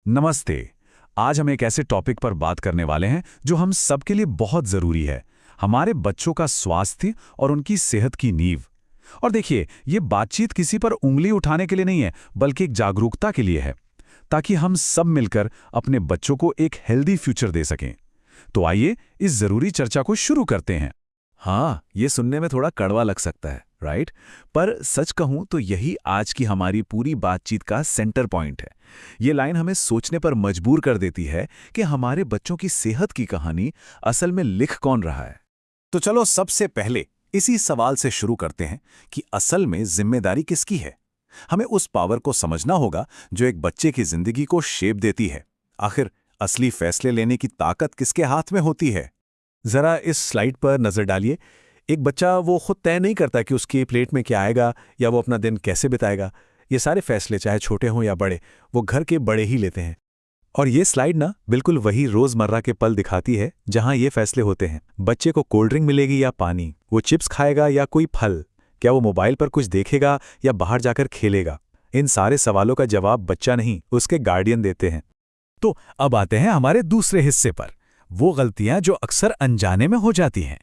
नमस्ते। आज हम एक ऐसे टॉपिक पर बात करने वाले हैं जो हम सबके लिए बहुत ज़रूरी है, हमारे बच्चों का स्वास्थ्य और उनकी सेहत की नींव। और देखिए, ये बातचीत किसी पर उंगली उठाने के लिए नहीं है, बल्कि एक जागरूकता के लिए है, ताकि हम सब मिलकर अपने बच्चों को एक हेल्दी फ्यूचर दे सकें। तो आइए इस ज़रूरी चर्चा को शुरू करते हैं। हाँ, ये सुनने में थोड़ा कड़वा लग सकता है, राइट? पर सच कहूं तो यही आज की हमारी पूरी बातचीत का सेंटर पॉइंट है। ये लाइन हमें सोचने पर मजबूर कर देती है कि हमारे बच्चों की सेहत की कहानी असल में लिख कौन रहा है। तो चलो सबसे पहले इसी सवाल से शुरू करते हैं कि असल में जिम्मेदारी किसकी है। हमें उस पावर को समझना होगा जो एक बच्चे की जिंदगी को शेप देती है। आखिर असली फैसले लेने की ताकत किसके हाथ में होती है? जरा इस स्लाइड पर नजर डालिए। एक बच्चा वो खुद तय नहीं करता कि उसकी प्लेट में क्या आएगा या वो अपना दिन कैसे बिताएगा। ये सारे फैसले, चाहे छोटे हों या बड़े, वो घर के बड़े ही लेते हैं। और ये स्लाइड ना बिल्कुल वही रोजमर्रा के पल दिखाती है जहां ये फैसले होते हैं। बच्चे को कोल्ड ड्रिंक मिलेगी या पानी, वो चिप्स खाएगा या कोई फल, क्या वो मोबाइल पर कुछ देखेगा या बाहर जाकर खेलेगा। इन सारे सवालों का जवाब बच्चा नहीं, उसके गार्डियन देते हैं। तो अब आते हैं हमारे दूसरे हिस्से पर, वो गलतियां जो अक्सर अनजाने में हो जाती हैं।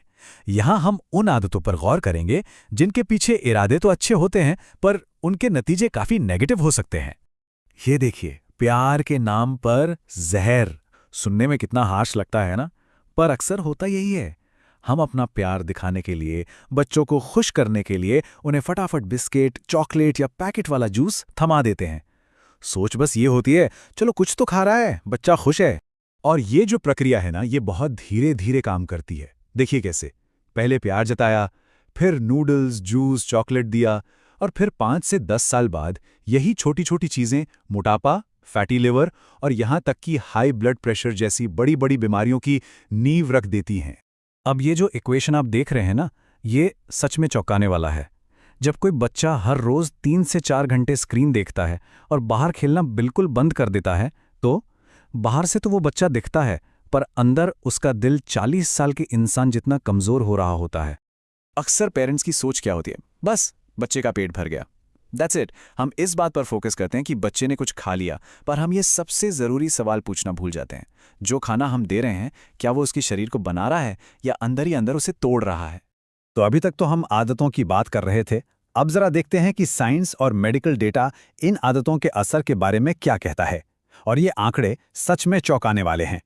यहां हम उन आदतों पर गौर करेंगे जिनके पीछे इरादे तो अच्छे होते हैं, पर उनके नतीजे काफी नेगेटिव हो सकते हैं। ये देखिए, प्यार के नाम पर जहर। सुनने में कितना हार्श लगता है ना, पर अक्सर होता यही है। हम अपना प्यार दिखाने के लिए, बच्चों को खुश करने के लिए उन्हें फटाफट बिस्किट, चॉकलेट या पैकेट वाला जूस थमा देते हैं। सोच बस ये होती है, चलो कुछ तो खा रहा है, बच्चा खुश है। और ये जो प्रक्रिया है ना, ये बहुत धीरे धीरे काम करती है। देखिए कैसे, पहले प्यार जताया, फिर नूडल्स, जूस, चॉकलेट दिया, और फिर 5 से 10 साल बाद यही छोटी छोटी चीजें मोटापा, फैटी लिवर और यहां तक कि हाई ब्लड प्रेशर जैसी बड़ी बड़ी बीमारियों की नींव रख देती हैं। अब ये जो इक्वेशन आप देख रहे हैं ना, ये सच में चौंकाने वाला है। जब कोई बच्चा हर रोज 3 से 4 घंटे स्क्रीन देखता है और बाहर खेलना बिल्कुल बंद कर देता है, तो बाहर से तो वो बच्चा दिखता है, पर अंदर उसका दिल 40 साल के इंसान जितना कमजोर हो रहा होता है। अक्सर पेरेंट्स की सोच क्या होती है? बस बच्चे का पेट भर गया, दैट्स इट। हम इस बात पर फोकस करते हैं कि बच्चे ने कुछ खा लिया, पर हम ये सबसे ज़रूरी सवाल पूछना भूल जाते हैं, जो खाना हम दे रहे हैं, क्या वो उसके शरीर को बना रहा है या अंदर ही अंदर उसे तोड़ रहा है? तो अभी तक तो हम आदतों की बात कर रहे थे। अब जरा देखते हैं कि साइंस और मेडिकल डेटा इन आदतों के असर के बारे में क्या कहता है। और ये आंकड़े सच में चौंकाने वाले हैं।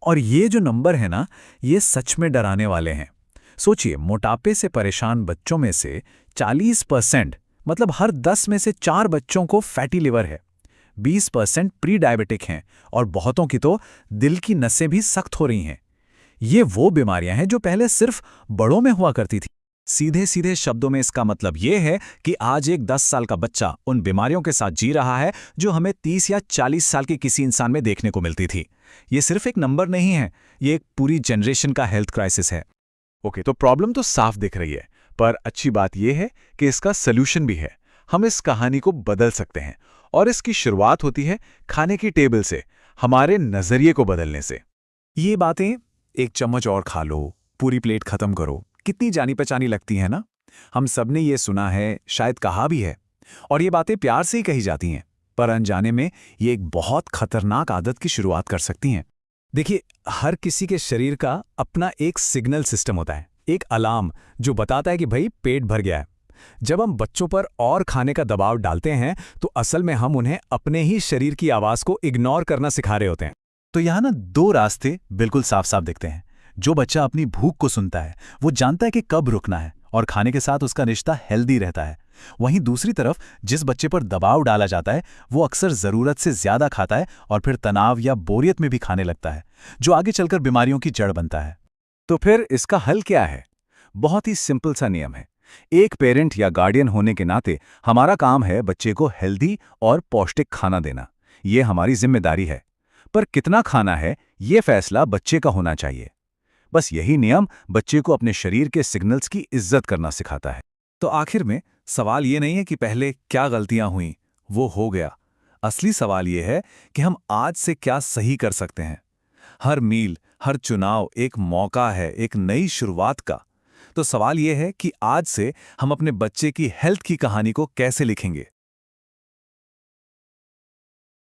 और ये जो नंबर है ना, ये सच में डराने वाले हैं। सोचिए, मोटापे से परेशान बच्चों में से 40%, मतलब हर 10 में से 4 बच्चों को फैटी लिवर है, 20% प्री डायबिटिक हैं, और बहुतों की तो दिल की नसें भी सख्त हो रही हैं। ये वो बीमारियां हैं जो पहले सिर्फ बड़ों में हुआ करती थी। सीधे सीधे शब्दों में इसका मतलब ये है कि आज एक 10 साल का बच्चा उन बीमारियों के साथ जी रहा है जो हमें 30 या 40 साल के किसी इंसान में देखने को मिलती थी। ये सिर्फ एक नंबर नहीं है, ये एक पूरी जनरेशन का हेल्थ क्राइसिस है। ओके, तो प्रॉब्लम तो साफ दिख रही है, पर अच्छी बात यह है कि इसका सल्यूशन भी है। हम इस कहानी को बदल सकते हैं, और इसकी शुरुआत होती है खाने की टेबल से, हमारे नजरिए को बदलने से। ये बातें, एक चम्मच और खा लो, पूरी प्लेट खत्म करो, कितनी जानी पहचानी लगती है ना। हम सबने ये सुना है, शायद कहा भी है, और ये बातें प्यार से ही कही जाती हैं, पर अनजाने में ये एक बहुत खतरनाक आदत की शुरुआत कर सकती हैं। देखिए, हर किसी के शरीर का अपना एक सिग्नल सिस्टम होता है, एक अलार्म जो बताता है कि भाई पेट भर गया है। जब हम बच्चों पर और खाने का दबाव डालते हैं, तो असल में हम उन्हें अपने ही शरीर की आवाज को इग्नोर करना सिखा रहे होते हैं। तो यहाँ ना 2 रास्ते बिल्कुल साफ साफ दिखते हैं। जो बच्चा अपनी भूख को सुनता है, वो जानता है कि कब रुकना है, और खाने के साथ उसका रिश्ता हेल्दी रहता है। वहीं दूसरी तरफ जिस बच्चे पर दबाव डाला जाता है, वो अक्सर ज़रूरत से ज़्यादा खाता है और फिर तनाव या बोरियत में भी खाने लगता है, जो आगे चलकर बीमारियों की जड़ बनता है। तो फिर इसका हल क्या है? बहुत ही सिंपल सा नियम है। एक पेरेंट या गार्डियन होने के नाते हमारा काम है बच्चे को हेल्दी और पौष्टिक खाना देना। ये हमारी जिम्मेदारी है। पर कितना खाना है, ये फैसला बच्चे का होना चाहिए। बस यही नियम बच्चे को अपने शरीर के सिग्नल्स की इज्जत करना सिखाता है। तो आखिर में सवाल ये नहीं है कि पहले क्या गलतियां हुईं, वो हो गया। असली सवाल ये है कि हम आज से क्या सही कर सकते हैं। हर मील, हर चुनाव एक मौका है, एक नई शुरुआत का। तो सवाल ये है कि आज से हम अपने बच्चे की हेल्थ की कहानी को कैसे लिखेंगे।